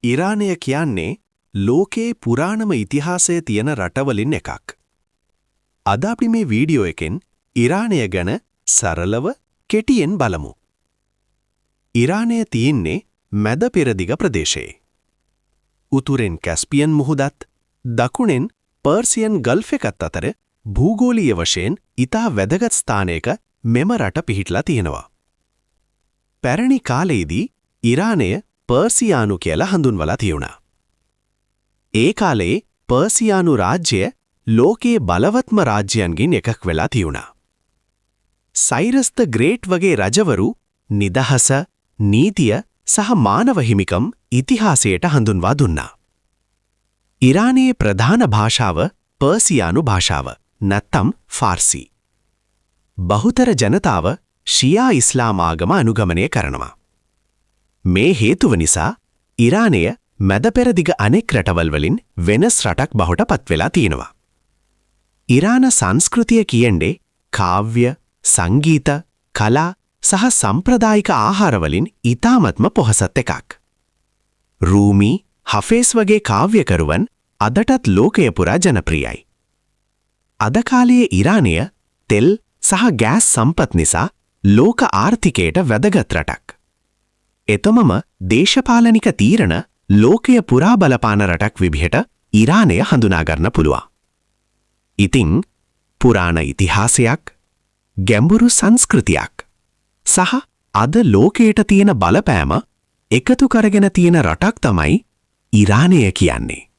ඉරානය කියන්නේ ලෝකයේ පුරාණම ඉතිහාසය තියෙන රටවලින් එකක්. අද අපි මේ වීඩියෝ එකෙන් ඉරානය ගැන සරලව කෙටියෙන් බලමු. ඉරානය තියෙන්නේ මැද පෙරදිග ප්‍රදේශයේ. උතුරෙන් කැස්පියන් මුහුදත් දකුණෙන් පර්සියන් ගල්ෆ් එකත් අතර භූගෝලීය වශයෙන් ඉතා වැදගත් ස්ථානයක මෙම රට පිහිටලා තියෙනවා. පැරණි කාලයේදී ඉරානය පර්සියානු කියලා හඳුන්වලා තියුණා. ඒ කාලේ පර්සියානු රාජ්‍යය ලෝකයේ බලවත්ම රාජ්‍යයන්ගෙන් එකක් වෙලා තියුණා. සයිරස් ද ග්‍රේට් වගේ රජවරු නිදහස, නීතිය සහ මානව හිමිකම් ඉතිහාසයට හඳුන්වා දුන්නා. ඉරානයේ ප්‍රධාන භාෂාව පර්සියානු භාෂාව නැත්නම් ෆාර්සි. බහුතර ජනතාව ෂියා ඉස්ලාම් ආගම අනුගමනය කරනවා. මේ හේතුව නිසා ඉරානය මැද පෙරදිග අනෙක් රටවල් වලින් වෙනස් රටක් බවට පත් වෙලා තියෙනවා. ඉරාන සංස්කෘතිය කියන්නේ කාව්‍ය, සංගීත, කලා සහ සම්ප්‍රදායික ආහාර වලින් ඉතාමත්ම පොහසත් එකක්. රූමි, හෆේස් වගේ කාව්‍යකරුවන් අදටත් ලෝකය පුරා ජනප්‍රියයි. අද කාලයේ ඉරානය තෙල් සහ ගෑස් සම්පත් නිසා ලෝක ආර්ථිකයට වැදගත් රටක්. එතමම දේශපාලනික තීරණ ලෝකය පුරා බලපාන රටක් විදිහට ඉරානය හඳුනා ගන්න පුළුවන්. ඉතින් පුරාණ ඉතිහාසයක්, ගැඹුරු සංස්කෘතියක් සහ අද ලෝකයට තියෙන බලපෑම එකතු කරගෙන තියෙන රටක් තමයි ඉරානය කියන්නේ.